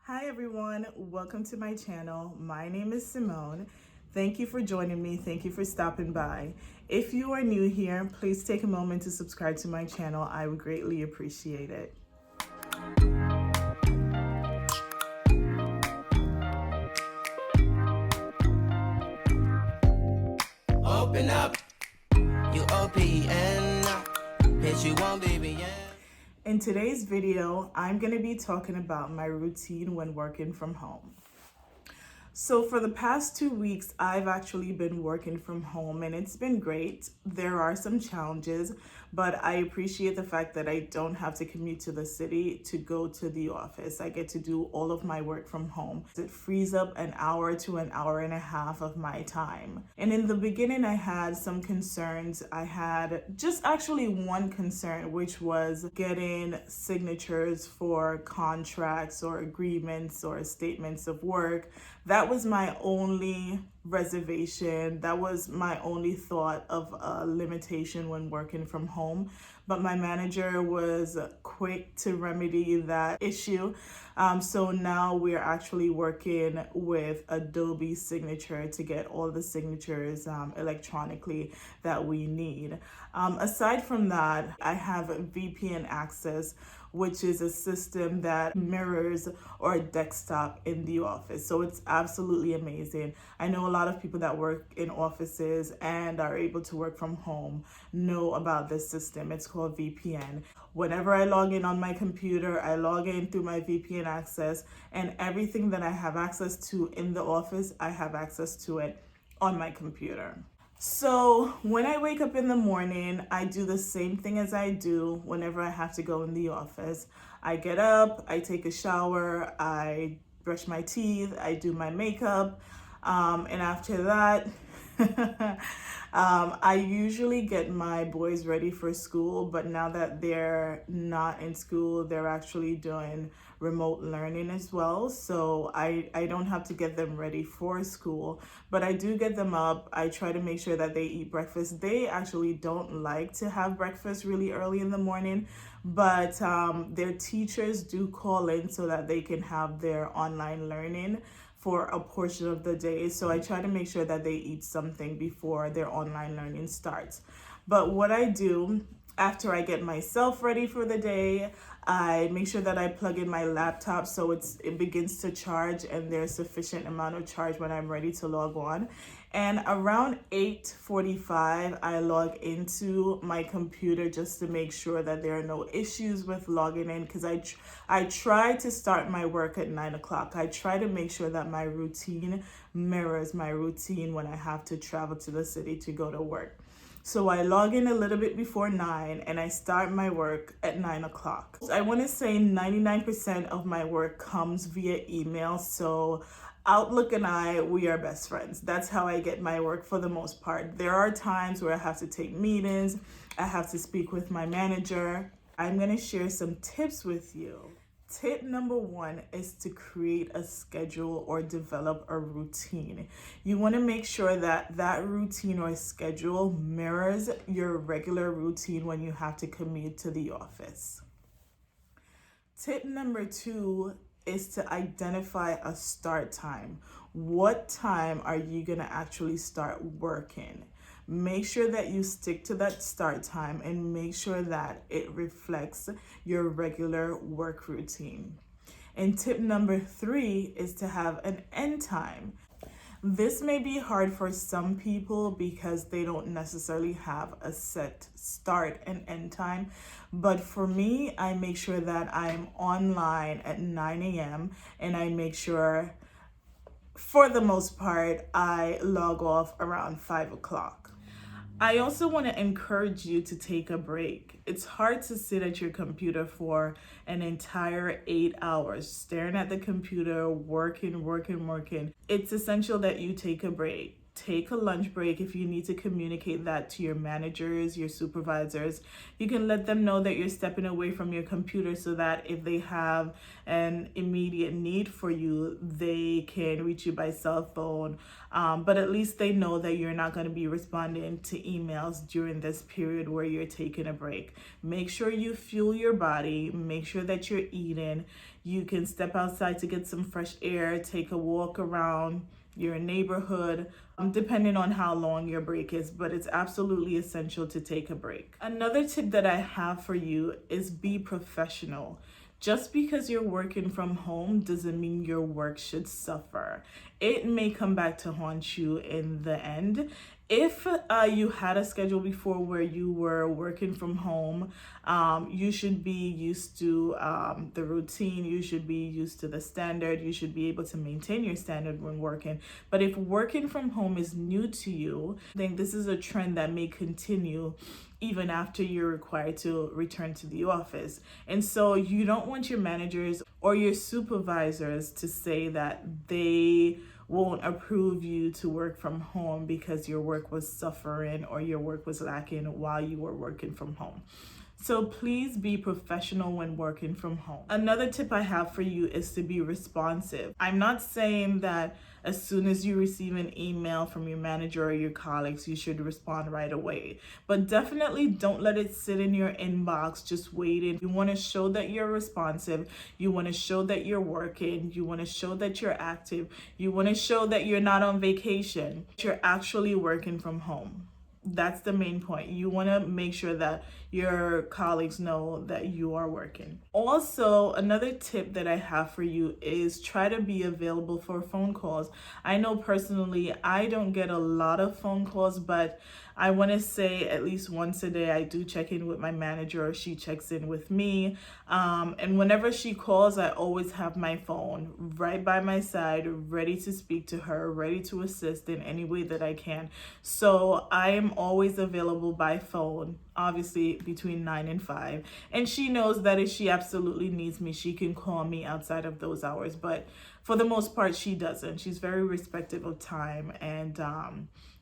Hi everyone, welcome to my channel. My name is Simone. Thank you for joining me. Thank you for stopping by. If you are new here, please take a moment to subscribe to my channel. I would greatly appreciate it. Open up, you open bitch, you won't be. In today's video, I'm going to be talking about my routine when working from home. So for the past 2 weeks, I've actually been working from home and it's been great. There are some challenges, but I appreciate the fact that I don't have to commute to the city to go to the office. I get to do all of my work from home. It frees up an hour to an hour and a half of my time. And in the beginning, I had some concerns. I had just actually one concern, which was getting signatures for contracts or agreements or statements of work. That was my only reservation. That was my only thought of a limitation when working from home. But my manager was quick to remedy that issue. So now we're actually working with Adobe Signature to get all the signatures electronically that we need. Aside from that, I have VPN access, which is a system that mirrors our desktop in the office. So it's absolutely amazing. I know a lot of people that work in offices and are able to work from home know about this system. It's called VPN. Whenever I log in on my computer, I log in through my VPN access, and everything that I have access to in the office, I have access to it on my computer. So when I wake up in the morning, I do the same thing as I do whenever I have to go in the office. I get up, I take a shower, I brush my teeth, I do my makeup, and after that, I usually get my boys ready for school, but now that they're not in school, they're actually doing remote learning as well. So I don't have to get them ready for school, but I do get them up. I try to make sure that they eat breakfast. They actually don't like to have breakfast really early in the morning, but their teachers do call in so that they can have their online learning for a portion of the day. So I try to make sure that they eat something before their online learning starts. But what I do after I get myself ready for the day, I make sure that I plug in my laptop so it begins to charge and there's sufficient amount of charge when I'm ready to log on. And around 8:45, I log into my computer just to make sure that there are no issues with logging in, because I try to start my work at 9 o'clock. I try to make sure that my routine mirrors my routine when I have to travel to the city to go to work. So I log in a little bit before 9 and I start my work at 9 o'clock. I want to say 99% of my work comes via email. So Outlook and we are best friends. That's how I get my work for the most part. There are times where I have to take meetings, I have to speak with my manager. I'm going to share some tips with you. Tip number one is to create a schedule or develop a routine. You want to make sure that that routine or schedule mirrors your regular routine when you have to commute to the office. Tip number two is to identify a start time. What time are you going to actually start working? Make sure that you stick to that start time and make sure that it reflects your regular work routine. And tip number three is to have an end time. This may be hard for some people because they don't necessarily have a set start and end time. But for me, I make sure that I'm online at 9 a.m. and I make sure, for the most part, I log off around 5 o'clock. I also want to encourage you to take a break. It's hard to sit at your computer for an entire 8 hours, staring at the computer, working. It's essential that you take a break. take a lunch break. If you need to communicate that to your managers, your supervisors, you can let them know that you're stepping away from your computer so that if they have an immediate need for you, they can reach you by cell phone. But at least they know that you're not going to be responding to emails during this period where you're taking a break. Make sure you fuel your body, make sure that you're eating. You can step outside to get some fresh air, take a walk around your neighborhood, depending on how long your break is, but it's absolutely essential to take a break. Another tip that I have for you is be professional. Just because you're working from home doesn't mean your work should suffer. It may come back to haunt you in the end. If you had a schedule before where you were working from home, you should be used to the routine, you should be used to the standard, you should be able to maintain your standard when working. But if working from home is new to you, I think this is a trend that may continue even after you're required to return to the office. And so you don't want your managers or your supervisors to say that they won't approve you to work from home because your work was suffering or your work was lacking while you were working from home. So please be professional when working from home. Another tip I have for you is to be responsive. I'm not saying that as soon as you receive an email from your manager or your colleagues, you should respond right away. But definitely don't let it sit in your inbox just waiting. You want to show that you're responsive. You want to show that you're working. You want to show that you're active. You want to show that you're not on vacation. You're actually working from home. That's the main point. You want to make sure that your colleagues know that you are working. Also, another tip that I have for you is try to be available for phone calls. I know personally I don't get a lot of phone calls, but I want to say at least once a day I do check in with my manager or she checks in with me. And whenever she calls, I always have my phone right by my side, ready to speak to her, ready to assist in any way that I can. So I am always available by phone, obviously between 9 and 5. And she knows that if she absolutely needs me, she can call me outside of those hours. But for the most part, she doesn't. She's very respectful of time. And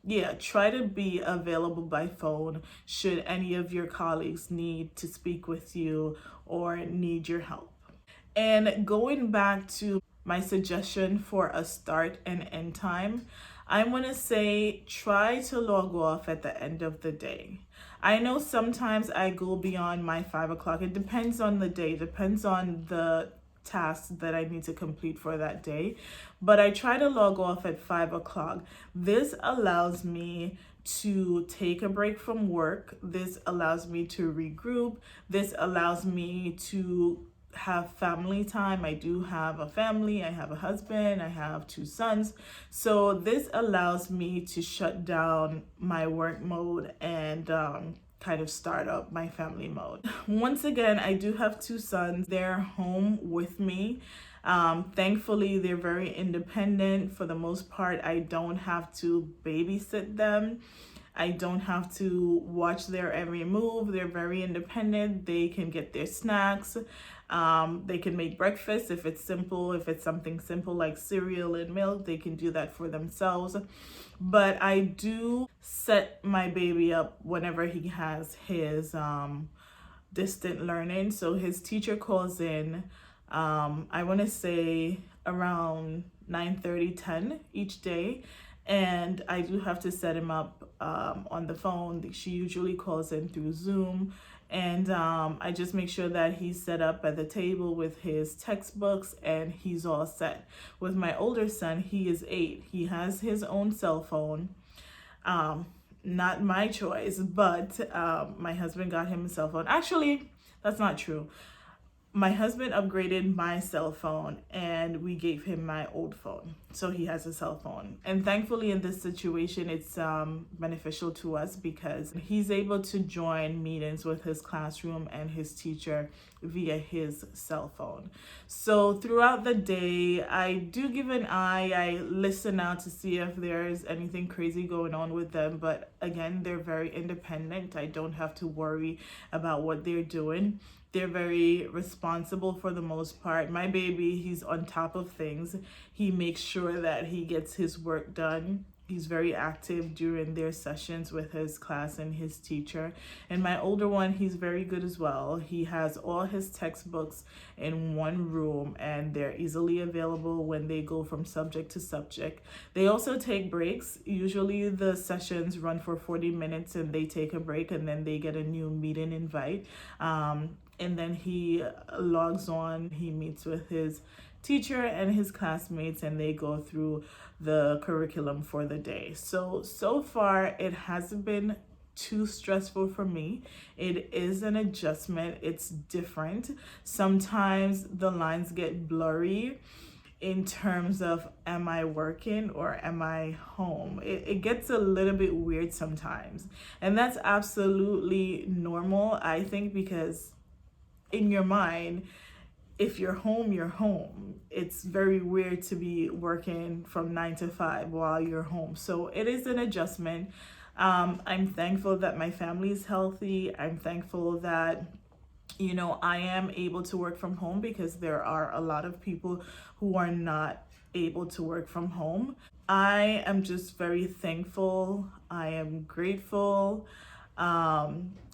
yeah, try to be available by phone should any of your colleagues need to speak with you or need your help. And going back to my suggestion for a start and end time, I want to say try to log off at the end of the day. I know sometimes I go beyond my 5 o'clock. It depends on the day, depends on the tasks that I need to complete for that day, but I try to log off at 5 o'clock. This allows me to take a break from work. This allows me to regroup. This allows me to have family time. I do have a family. I have a husband. I have 2 sons. So this allows me to shut down my work mode and kind of start up my family mode. Once again, I do have 2 sons. They're home with me. Thankfully, they're very independent. For the most part, I don't have to babysit them. I don't have to watch their every move. They're very independent. They can get their snacks. They can make breakfast if it's simple. If it's something simple like cereal and milk, they can do that for themselves. But I do set my baby up whenever he has his distant learning. So his teacher calls in, I want to say around 9:30, 10 each day. And I do have to set him up on the phone. She usually calls in through Zoom. And I just make sure that he's set up at the table with his textbooks and he's all set. With my older son, he is 8. He has his own cell phone. Not my choice, but my husband got him a cell phone. Actually, that's not true. My husband upgraded my cell phone and we gave him my old phone. So he has a cell phone. And thankfully in this situation, it's beneficial to us because he's able to join meetings with his classroom and his teacher via his cell phone. So throughout the day, I do give an eye. I listen out to see if there's anything crazy going on with them. But again, they're very independent. I don't have to worry about what they're doing. They're very responsible for the most part. My baby, he's on top of things. He makes sure that he gets his work done. He's very active during their sessions with his class and his teacher. And my older one, he's very good as well. He has all his textbooks in one room, and they're easily available when they go from subject to subject. They also take breaks. Usually the sessions run for 40 minutes and they take a break, and then they get a new meeting invite. And then he logs on, he meets with his teacher and his classmates, and they go through the curriculum for the day. So far it hasn't been too stressful for me. It is an adjustment. It's different. Sometimes the lines get blurry in terms of, am I working or am I home? It gets a little bit weird sometimes, and that's absolutely normal, I think, because in your mind, if you're home, you're home. It's very weird to be working from 9 to 5 while you're home. So it is an adjustment. I'm thankful that my family is healthy. I'm thankful that, you know, I am able to work from home, because there are a lot of people who are not able to work from home. I am just very thankful. I am grateful.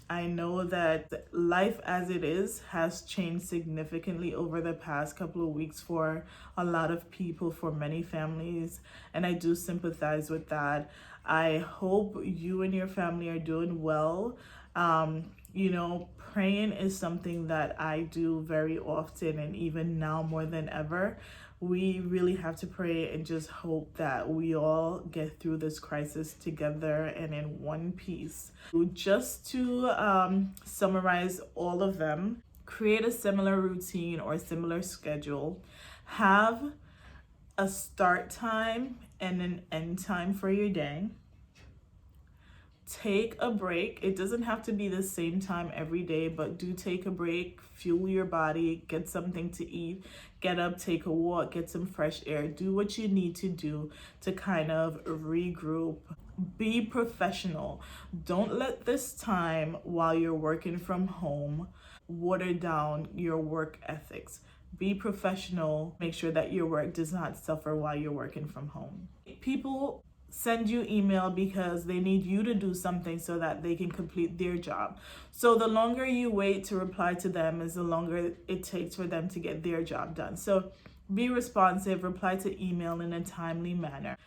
I know that life as it is has changed significantly over the past couple of weeks for a lot of people, for many families, and I do sympathize with that. I hope you and your family are doing well. You know, praying is something that I do very often, and even now more than ever. We really have to pray and just hope that we all get through this crisis together and in one piece. Just to summarize all of them, create a similar routine or similar schedule. Have a start time and an end time for your day. Take a break. It doesn't have to be the same time every day, but do take a break, fuel your body, get something to eat, get up, take a walk, get some fresh air. Do what you need to do to kind of regroup. Be professional. Don't let this time while you're working from home water down your work ethics. Be professional. Make sure that your work does not suffer while you're working from home. People send you email because they need you to do something so that they can complete their job. So the longer you wait to reply to them is the longer it takes for them to get their job done. So be responsive, reply to email in a timely manner.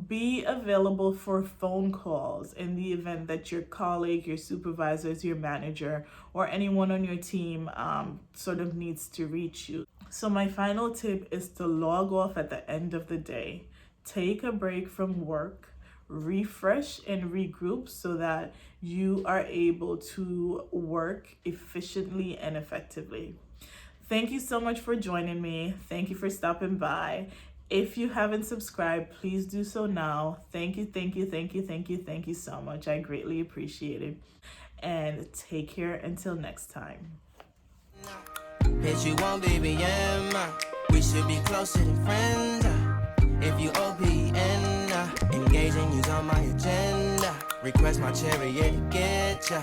Be available for phone calls in the event that your colleague, your supervisors, your manager, or anyone on your team sort of needs to reach you. So my final tip is to log off at the end of the day. Take a break from work, refresh and regroup so that you are able to work efficiently and effectively. Thank you so much for joining me. Thank you for stopping by. If you haven't subscribed, please do so now. Thank you so much. I greatly appreciate it. And take care until next time. Hit you on BBM. We should be closer than friends. If you OPN, engaging you's on my agenda. Request my chariot to get ya.